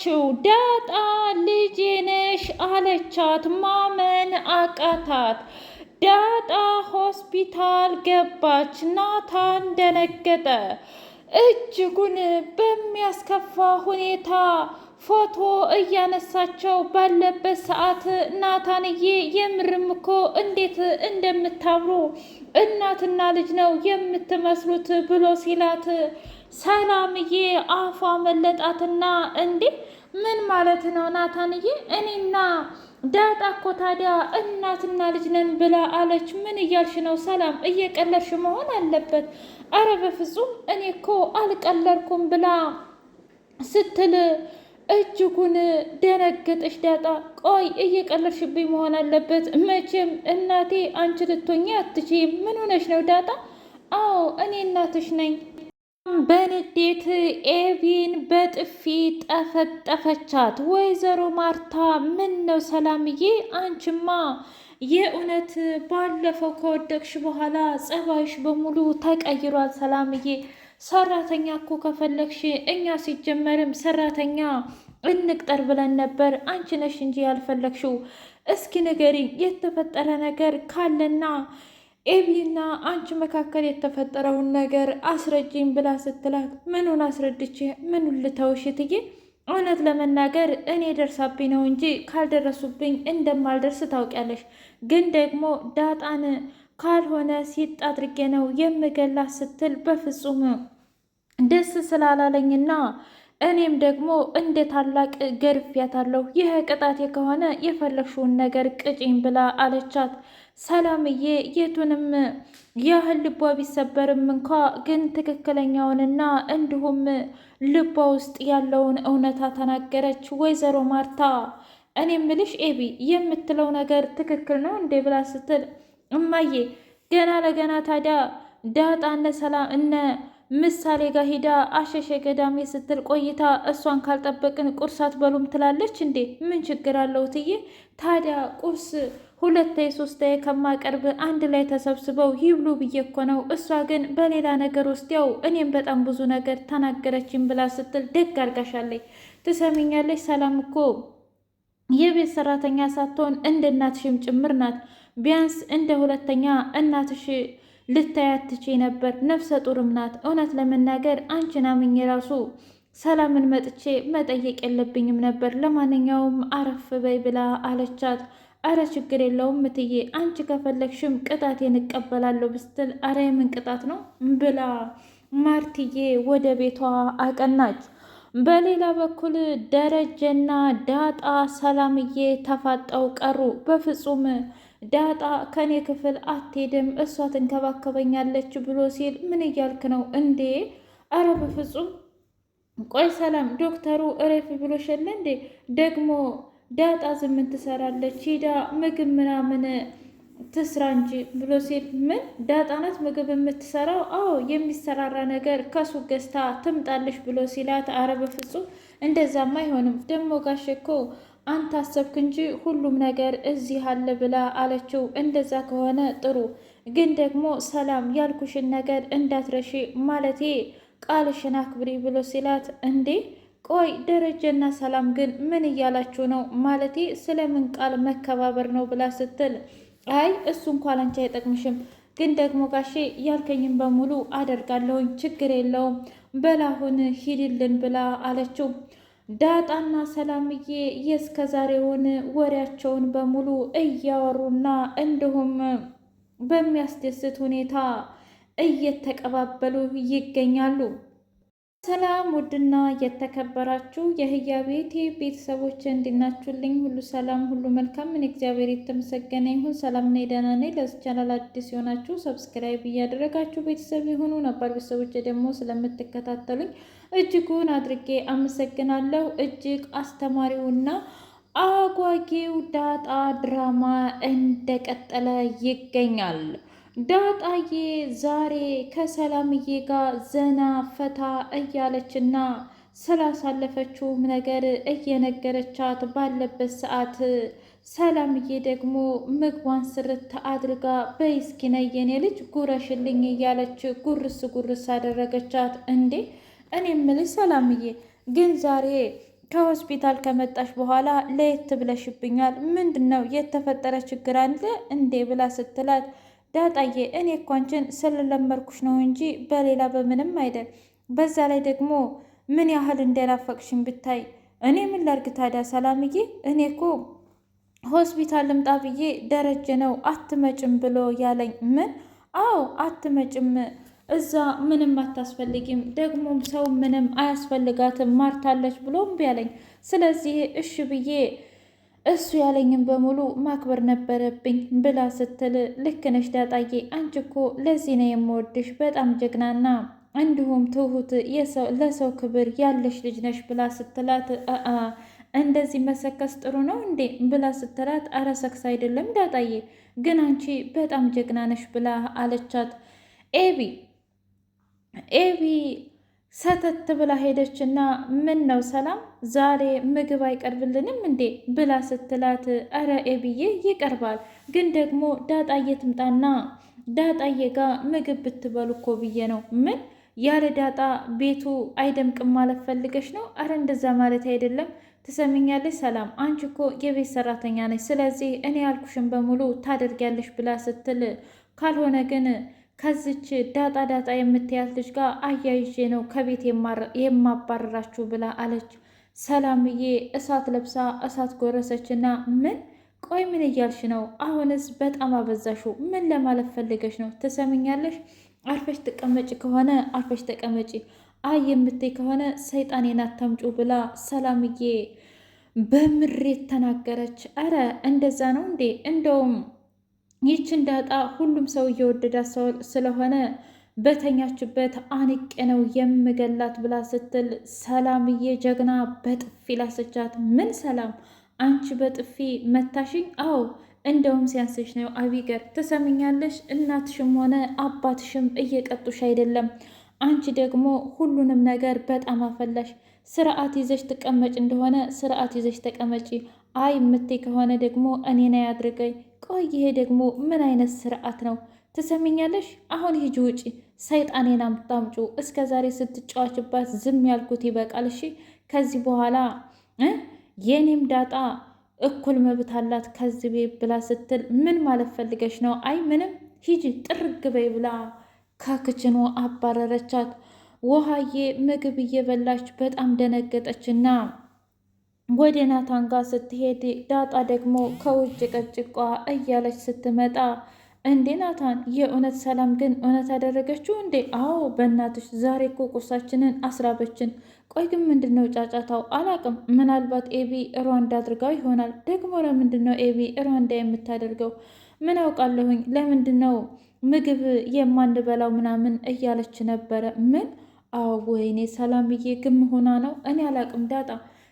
መጣችው። ዳጣ ልጄ ነሽ አለቻት። ማመን አቃታት። ዳጣ ሆስፒታል ገባች። ናታን ደነገጠ። እጅጉን በሚያስከፋ ሁኔታ ፎቶ እያነሳቸው ባለበት ሰዓት ናታንዬ የምርም እኮ እንዴት እንደምታምሩ እናትና ልጅ ነው የምትመስሉት ብሎ ሲላት ሰላምዬ አፏ መለጣትና እንዴ ምን ማለት ነው ናታንዬ? እኔና ዳጣ እኮ ታዲያ እናትና ልጅ ነን ብላ አለች። ምን እያልሽ ነው ሰላም? እየቀለድሽ መሆን አለበት። አረ በፍጹም እኔ እኮ አልቀለድኩም ብላ ስትል እጅጉን ደነገጠች ዳጣ። ቆይ እየቀለድሽብኝ መሆን አለበት። መቼም እናቴ አንቺ ልትሆኚ አትችይም። ምን ሆነሽ ነው ዳጣ? አዎ እኔ እናትሽ ነኝ። በንዴት ኤቢን በጥፊ ጠፈጠፈቻት። ወይዘሮ ማርታ ምን ነው ሰላምዬ፣ አንቺማ የእውነት ባለፈው ከወደቅሽ በኋላ ጸባይሽ በሙሉ ተቀይሯል ሰላምዬ። ሰራተኛ እኮ ከፈለግሽ እኛ ሲጀመርም ሰራተኛ እንቅጠር ብለን ነበር። አንቺ ነሽ እንጂ ያልፈለግሽው። እስኪ ንገሪኝ የተፈጠረ ነገር ካለና ኤቢና አንቺ መካከል የተፈጠረውን ነገር አስረጅኝ ብላ ስትላት ምኑን አስረድቼ ምኑን ልተውሽ እትዬ? እውነት ለመናገር እኔ ደርሳብኝ ነው እንጂ ካልደረሱብኝ እንደማልደርስ ታውቂያለሽ። ግን ደግሞ ዳጣን ካልሆነ ሲጥ አድርጌ ነው የምገላት ስትል በፍጹም ደስ ስላላለኝና እኔም ደግሞ እንደ ታላቅ ገርፊያታለሁ። ይህ ቅጣቴ ከሆነ የፈለግሽውን ነገር ቅጪኝ ብላ አለቻት። ሰላምዬ የቱንም ያህል ልቧ ቢሰበርም እንኳ ግን ትክክለኛውንና እንዲሁም ልቧ ውስጥ ያለውን እውነታ ተናገረች። ወይዘሮ ማርታ እኔ ምልሽ ኤቢ የምትለው ነገር ትክክል ነው እንዴ ብላ ስትል እማዬ ገና ለገና ታዲያ ዳጣ እነ ምሳሌ ጋር ሂዳ አሸሸ ገዳሜ ስትል ቆይታ እሷን ካልጠበቅን ቁርስ አትበሉም ትላለች እንዴ? ምን ችግር አለው ትዬ? ታዲያ ቁርስ ሁለቴ ሶስቴ ከማቀርብ አንድ ላይ ተሰብስበው ይብሉ ብዬ እኮ ነው። እሷ ግን በሌላ ነገር ውስጥ ያው እኔም በጣም ብዙ ነገር ተናገረችኝ ብላ ስትል ደግ አርጋሻለች። ትሰሚኛለች? ሰላም እኮ የቤት ሰራተኛ ሳትሆን እንደ እናትሽም ጭምር ናት። ቢያንስ እንደ ሁለተኛ እናትሽ ልታያት ትችይ ነበር። ነፍሰ ጡርም ናት። እውነት ለመናገር አንቺን አምኜ ራሱ ሰላምን መጥቼ መጠየቅ የለብኝም ነበር። ለማንኛውም አረፍ በይ ብላ አለቻት። አረ ችግር የለውም እትዬ፣ አንቺ ከፈለግሽም ቅጣቴን እቀበላለሁ ብስትል አረ የምን ቅጣት ነው ብላ ማርትዬ ወደ ቤቷ አቀናች። በሌላ በኩል ደረጀና ዳጣ ሰላምዬ ተፋጠው ቀሩ። በፍጹም ዳጣ ከኔ ክፍል አትሄድም፣ እሷ ትንከባከበኛለች ብሎ ሲል ምን እያልክ ነው እንዴ? አረ በፍጹም ቆይ ሰላም ዶክተሩ እረፊ ብሎሻል እንዴ? ደግሞ ዳጣ ዝም ትሰራለች? ሂዳ ምግብ ምናምን ትስራ እንጂ ብሎ ሲል ምን ዳጣ ናት ምግብ የምትሰራው? አዎ የሚሰራራ ነገር ከሱቅ ገዝታ ትምጣልሽ ብሎ ሲላት አረ በፍጹም እንደዛም አይሆንም። ደግሞ ጋሼ እኮ አንተ አሰብክ እንጂ ሁሉም ነገር እዚህ አለ ብላ አለችው። እንደዛ ከሆነ ጥሩ፣ ግን ደግሞ ሰላም ያልኩሽን ነገር እንዳትረሺ ማለቴ ቃልሽን አክብሪ ብሎ ሲላት እንዴ ቆይ ደረጀና ሰላም ግን ምን እያላችሁ ነው? ማለቴ ስለምን ቃል መከባበር ነው ብላ ስትል አይ እሱ እንኳን አንቺ አይጠቅምሽም፣ ግን ደግሞ ጋሼ ያልከኝም በሙሉ አደርጋለሁኝ፣ ችግር የለውም በላሁን ሂድልን ብላ አለችው። ዳጣና ሰላምዬ የእስከዛሬውን ወሬያቸውን በሙሉ እያወሩና እንዲሁም በሚያስደስት ሁኔታ እየተቀባበሉ ይገኛሉ። ሰላም ውድና የተከበራችሁ የህያ ቤቴ ቤተሰቦች እንዲናችሁልኝ ሁሉ ሰላም ሁሉ መልካም፣ ምን እግዚአብሔር የተመሰገነ ይሁን። ሰላም ነኝ፣ ደህና ነኝ። ለዚህ ቻናል አዲስ የሆናችሁ ሰብስክራይብ እያደረጋችሁ ቤተሰብ የሆኑ ነባር ቤተሰቦች ደግሞ ስለምትከታተሉኝ እጅጉን አድርጌ አመሰግናለሁ። እጅግ አስተማሪውና አጓጊው ዳጣ ድራማ እንደቀጠለ ይገኛል። ዳጣዬ ዛሬ ከሰላምዬ ጋር ዘና ፈታ እያለችና ስላሳለፈችውም ነገር እየነገረቻት ባለበት ሰዓት ሰላምዬ ደግሞ ምግቧን ስርት አድርጋ በይ እስኪ ነይ የኔ ልጅ ጉረሽልኝ እያለች ጉርስ ጉርስ አደረገቻት። እንዴ እኔ እምልሽ ሰላምዬ ግን ዛሬ ከሆስፒታል ከመጣሽ በኋላ ለየት ብለሽብኛል። ምንድን ነው የተፈጠረ ችግር አለ እንዴ ብላ ስትላት ዳጣዬ እኔ እኮ አንቺን ስለለመድኩሽ ነው እንጂ በሌላ በምንም አይደል። በዛ ላይ ደግሞ ምን ያህል እንደናፈቅሽን ብታይ። እኔ ምን ላድርግ ታዲያ ሰላምዬ፣ እኔ እኮ ሆስፒታል ልምጣ ብዬ ደረጀ ነው አትመጭም ብሎ ያለኝ። ምን? አዎ አትመጭም፣ እዛ ምንም አታስፈልጊም፣ ደግሞም ሰው ምንም አያስፈልጋትም ማርታለች ብሎ እምቢ አለኝ። ስለዚህ እሺ ብዬ እሱ ያለኝም በሙሉ ማክበር ነበረብኝ ብላ ስትል ልክ ነሽ ዳጣዬ፣ አንቺ እኮ ለዚህ ነው የምወድሽ፣ በጣም ጀግናና እንዲሁም ትሁት ለሰው ክብር ያለሽ ልጅ ነሽ ብላ ስትላት እንደዚህ መሰከስ ጥሩ ነው እንዴ ብላ ስትላት አረ ሰክስ አይደለም ዳጣዬ፣ ግን አንቺ በጣም ጀግና ነሽ ብላ አለቻት። ኤቢ ሰተት ብላ ሄደችና ምን ነው ሰላም ዛሬ ምግብ አይቀርብልንም እንዴ ብላ ስትላት አረ ኤቢዬ ይቀርባል፣ ግን ደግሞ ዳጣዬ ትምጣና ዳጣዬ ጋር ምግብ ብትበሉ እኮ ብዬ ነው። ምን? ያለ ዳጣ ቤቱ አይደምቅም ማለት ፈልገሽ ነው? አረ እንደዛ ማለት አይደለም። ትሰሚኛለሽ ሰላም፣ አንቺ እኮ የቤት ሰራተኛ ነች፣ ስለዚህ እኔ ያልኩሽን በሙሉ ታደርጊያለሽ ብላ ስትል ካልሆነ ግን ከዚች ዳጣ የምትያት ልጅ ጋር አያይዤ ነው ከቤት የማባረራችሁ ብላ አለች። ሰላምዬ እሳት ለብሳ እሳት ጎረሰችና ምን? ቆይ ምን እያልሽ ነው? አሁንስ በጣም አበዛሹ። ምን ለማለት ፈልገሽ ነው? ትሰምኛለሽ? አርፈሽ ትቀመጪ ከሆነ አርፈሽ ተቀመጪ፣ አይ የምትይ ከሆነ ሰይጣኔን አታምጩ ብላ ሰላምዬ በምሬት ተናገረች። አረ እንደዛ ነው እንዴ? እንደውም ይችን ዳጣ ሁሉም ሰው እየወደዳት ስለሆነ በተኛችበት አንቄ ነው የምገላት ብላ ስትል ሰላምዬ ጀግና በጥፊ ላሰቻት። ምን ሰላም አንቺ በጥፊ መታሽኝ? አዎ እንደውም ሲያንስሽ ነው አቢገር። ትሰምኛለሽ? እናትሽም ሆነ አባትሽም እየቀጡሽ አይደለም። አንቺ ደግሞ ሁሉንም ነገር በጣም አፈላሽ። ስርዓት ይዘሽ ትቀመጭ እንደሆነ ስርዓት ይዘሽ ተቀመጪ። አይ የምትይ ከሆነ ደግሞ እኔን አያድርገኝ። ቆይ ይሄ ደግሞ ምን አይነት ስርዓት ነው? ትሰሚኛለሽ? አሁን ሂጂ ውጪ፣ ሰይጣኔን አምጣምጩ። እስከ ዛሬ ስትጫዋችባት ዝም ያልኩት ይበቃል። እሺ ከዚህ በኋላ የኔም ዳጣ እኩል መብት አላት ከዚህ ቤት ብላ ስትል ምን ማለት ፈልገሽ ነው? አይ ምንም፣ ሂጂ ጥርግ በይ ብላ ከክችኑ አባረረቻት። ውሃዬ ምግብ እየበላች በጣም ደነገጠችና ወደ ናታን ጋር ስትሄድ ዳጣ ደግሞ ከውጭ ቀጭቋ እያለች ስትመጣ እንዴ ናታን፣ የእውነት ሰላም ግን እውነት አደረገችው እንዴ? አዎ በእናትሽ ዛሬ እኮ ቁርሳችንን አስራበችን። ቆይ ግን ምንድን ነው ጫጫታው? አላቅም። ምናልባት ኤቢ ሩዋንዳ አድርጋው ይሆናል። ደግሞ ለምንድን ነው ኤቢ ሩዋንዳ የምታደርገው? ምን አውቃለሁኝ። ለምንድን ነው ምግብ የማንበላው ምናምን እያለች ነበረ። ምን? አዎ ወይኔ ሰላምዬ ግን ሆና ነው? እኔ አላቅም ዳጣ።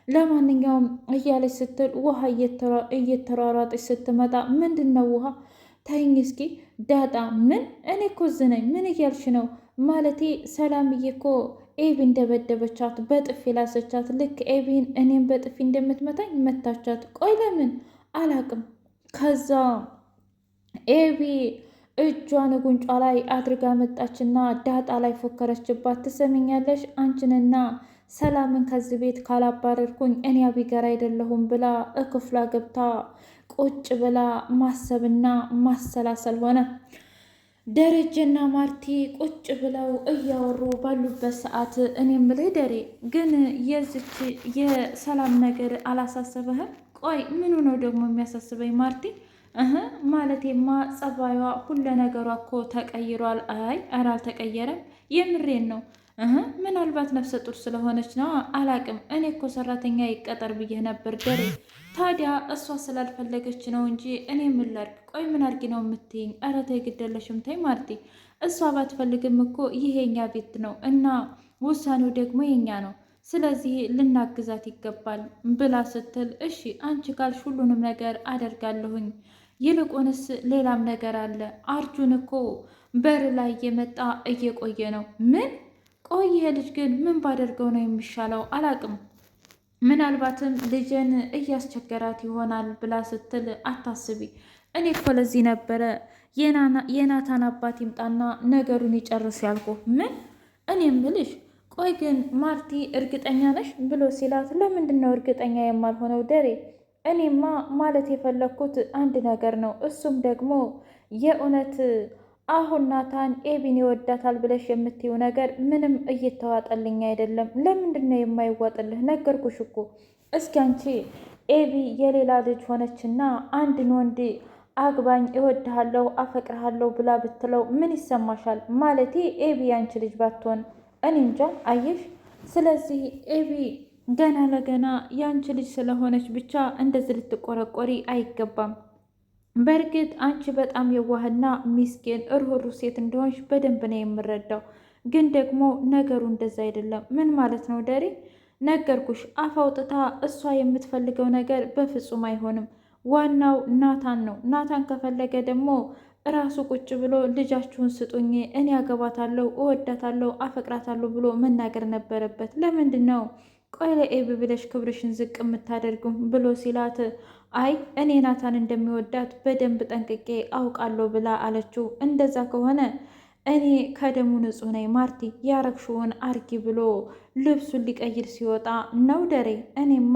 ለማንኛውም እያለች ስትል ውሃ እየተሯሯጠች ስትመጣ ምንድን ነው ውሃ ታይኝ እስኪ ዳጣ። ምን? እኔ እኮ እዚህ ነኝ። ምን እያልሽ ነው? ማለቴ ሰላምዬ እኮ ኤቢ እንደበደበቻት በጥፊ ላሰቻት። ልክ ኤቢን እኔም በጥፊ እንደምትመታኝ መታቻት። ቆይ ለምን? አላቅም። ከዛ ኤቢ እጇን ጉንጯ ላይ አድርጋ መጣችና ዳጣ ላይ ፎከረችባት። ትሰሚኛለሽ? አንቺንና ሰላምን ከዚህ ቤት ካላባረርኩኝ እኔ አቢገር አይደለሁም ብላ እክፍሏ ገብታ ቁጭ ብላ ማሰብና ማሰላሰል ሆነ። ደረጀና ማርቲ ቁጭ ብለው እያወሩ ባሉበት ሰዓት እኔ ምልህ ደሬ ግን የዚች የሰላም ነገር አላሳሰበህም? ቆይ ምኑ ነው ደግሞ የሚያሳስበኝ ማርቲ? ማለቴማ ጸባዩዋ ሁለ ነገሯ እኮ ተቀይሯል። አይ ኧረ አልተቀየረም፣ የምሬን ነው። ምናልባት ነፍሰ ጡር ስለሆነች ነው። አላቅም። እኔ እኮ ሰራተኛ ይቀጠር ብዬ ነበር ደሬ። ታዲያ እሷ ስላልፈለገች ነው እንጂ እኔ ምን ላድርግ? ቆይ ምን አድርጊ ነው የምትይኝ? ኧረ ተይ ግደለሽም ተይ ማርቲ። እሷ ባትፈልግም እኮ ይሄ የኛ ቤት ነው እና ውሳኔው ደግሞ የኛ ነው። ስለዚህ ልናግዛት ይገባል ብላ ስትል እሺ አንቺ ካልሽ ሁሉንም ነገር አደርጋለሁኝ። ይልቁንስ ሌላም ነገር አለ። አርጁን እኮ በር ላይ እየመጣ እየቆየ ነው። ምን? ቆይ ይሄ ልጅ ግን ምን ባደርገው ነው የሚሻለው? አላቅም። ምናልባትም ልጅን እያስቸገራት ይሆናል ብላ ስትል አታስቢ። እኔ እኮ ለዚህ ነበረ የናታን አባት ይምጣና ነገሩን ይጨርስ ያልኩ። ምን? እኔ ምልሽ ቆይ ግን ማርቲ እርግጠኛ ነሽ ብሎ ሲላት፣ ለምንድን ነው እርግጠኛ የማልሆነው ደሬ? እኔማ ማለት የፈለግኩት አንድ ነገር ነው። እሱም ደግሞ የእውነት አሁን ናታን ኤቢን ይወዳታል ብለሽ የምትይው ነገር ምንም እየተዋጠልኝ አይደለም። ለምንድን ነው የማይዋጥልህ? ነገርኩሽ እኮ። እስኪ አንቺ ኤቢ የሌላ ልጅ ሆነችና አንድን ወንድ አግባኝ፣ እወድሃለሁ፣ አፈቅርሃለሁ ብላ ብትለው ምን ይሰማሻል? ማለቴ ኤቢ ያንቺ ልጅ ባትሆን እኔ እንጃ። አየሽ፣ ስለዚህ ኤቢ ገና ለገና ያንቺ ልጅ ስለሆነች ብቻ እንደዚህ ልትቆረቆሪ አይገባም። በእርግጥ አንቺ በጣም የዋህና ሚስኪን ርኅሩህ ሴት እንደሆንሽ በደንብ ነው የምረዳው። ግን ደግሞ ነገሩ እንደዛ አይደለም። ምን ማለት ነው ደሬ? ነገርኩሽ፣ አፍ አውጥታ እሷ የምትፈልገው ነገር በፍጹም አይሆንም። ዋናው ናታን ነው። ናታን ከፈለገ ደግሞ እራሱ ቁጭ ብሎ ልጃችሁን ስጡኝ፣ እኔ አገባታለሁ፣ እወዳታለሁ፣ አፈቅራታለሁ ብሎ መናገር ነበረበት። ለምንድን ነው ቆይ ለኤቢ ብለሽ ክብርሽን ዝቅ የምታደርጉም ብሎ ሲላት፣ አይ እኔ ናታን እንደሚወዳት በደንብ ጠንቅቄ አውቃለሁ ብላ አለችው። እንደዛ ከሆነ እኔ ከደሙ ንጹሕ ነኝ ማርቲ፣ ያረግሽውን አርጊ ብሎ ልብሱን ሊቀይር ሲወጣ ነው ደሬ፣ እኔማ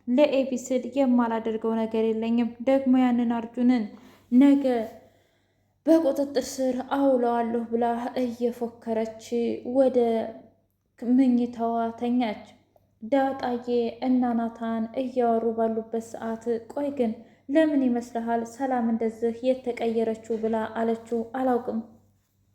ለኤቢ ስል የማላደርገው ነገር የለኝም። ደግሞ ያንን አርጁንን ነገ በቁጥጥር ስር አውለዋለሁ ብላ እየፎከረች ወደ ምኝታዋ ተኛች። ዳጣዬ እና ናታን እያወሩ ባሉበት ሰዓት፣ ቆይ ግን ለምን ይመስልሃል ሰላም እንደዚህ የተቀየረችው ብላ አለችው። አላውቅም፣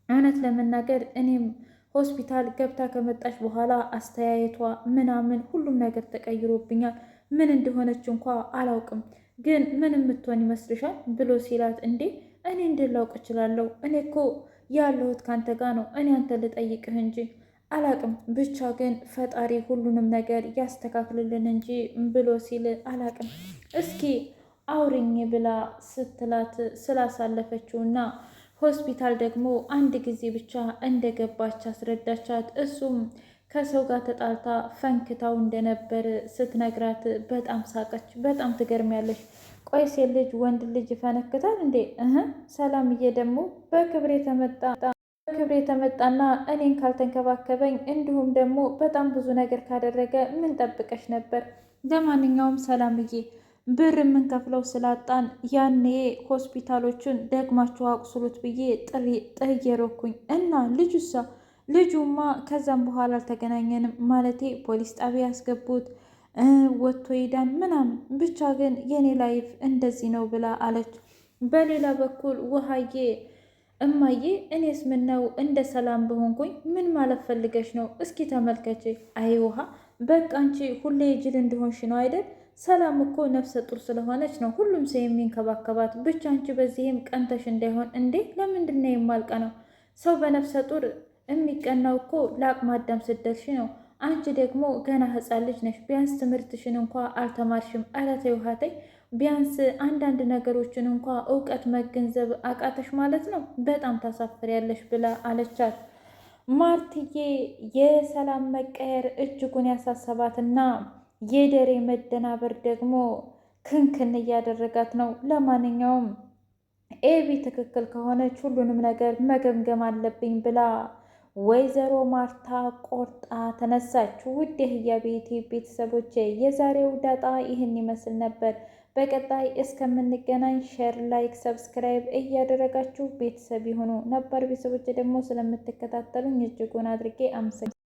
እውነት ለመናገር እኔም ሆስፒታል ገብታ ከመጣች በኋላ አስተያየቷ ምናምን ሁሉም ነገር ተቀይሮብኛል። ምን እንደሆነች እንኳ አላውቅም፣ ግን ምን የምትሆን ይመስልሻል ብሎ ሲላት፣ እንዴ እኔ እንድላውቅ እችላለሁ? እኔ እኮ ያለሁት ካንተ ጋር ነው። እኔ አንተ ልጠይቅህ እንጂ አላቅም። ብቻ ግን ፈጣሪ ሁሉንም ነገር ያስተካክልልን እንጂ ብሎ ሲል፣ አላቅም እስኪ አውሪኝ ብላ ስትላት ስላሳለፈችውና ሆስፒታል ደግሞ አንድ ጊዜ ብቻ እንደገባች አስረዳቻት። እሱም ከሰው ጋር ተጣልታ ፈንክታው እንደነበር ስትነግራት በጣም ሳቀች። በጣም ትገርሚያለሽ። ቆይ ሴት ልጅ ወንድ ልጅ ይፈነክታል እንዴ? ሰላምዬ ደግሞ በክብር የተመጣና እኔን ካልተንከባከበኝ እንዲሁም ደግሞ በጣም ብዙ ነገር ካደረገ ምን ጠብቀሽ ነበር? ለማንኛውም ሰላምዬ ብር የምንከፍለው ስላጣን ያኔ ሆስፒታሎቹን ደግማችሁ አቁስሉት ብዬ ጥየሮኩኝ እና ልጁማ ከዛም በኋላ አልተገናኘንም። ማለቴ ፖሊስ ጣቢያ ያስገቡት ወጥቶ ሄዳን ምናምን፣ ብቻ ግን የኔ ላይፍ እንደዚህ ነው ብላ አለች። በሌላ በኩል ውሃዬ፣ እማዬ እኔስ ምነው እንደ ሰላም በሆንኩኝ? ምን ማለት ፈልገሽ ነው? እስኪ ተመልከች። አይ ውሃ፣ በቃ አንቺ ሁሌ ጅል እንደሆንሽ ነው አይደል? ሰላም እኮ ነፍሰ ጡር ስለሆነች ነው ሁሉም ሰው የሚንከባከባት። ብቻ አንቺ በዚህም ቀንተሽ እንዳይሆን። እንዴ ለምንድን ነው የማልቀ ነው? ሰው በነፍሰ ጡር የሚቀናው እኮ ለአቅመ አዳም ስትደርሺ ነው። አንቺ ደግሞ ገና ሕፃን ልጅ ነሽ። ቢያንስ ትምህርትሽን እንኳ አልተማርሽም። ኧረ ተይ ውሃ ተይ። ቢያንስ አንዳንድ ነገሮችን እንኳ እውቀት መገንዘብ አቃተሽ ማለት ነው። በጣም ታሳፍሪያለሽ ብላ አለቻት። ማርትዬ የሰላም መቀየር እጅጉን ያሳሰባትና የደሬ መደናበር ደግሞ ክንክን እያደረጋት ነው። ለማንኛውም ኤቢ ትክክል ከሆነች ሁሉንም ነገር መገምገም አለብኝ ብላ ወይዘሮ ማርታ ቆርጣ ተነሳች። ውድ የህያ ቤቴ ቤተሰቦች የዛሬው ዳጣ ይህን ይመስል ነበር። በቀጣይ እስከምንገናኝ ሼር፣ ላይክ፣ ሰብስክራይብ እያደረጋችሁ ቤተሰብ የሆኑ ነባር ቤተሰቦች ደግሞ ስለምትከታተሉኝ እጅጉን አድርጌ አመሰግናለሁ።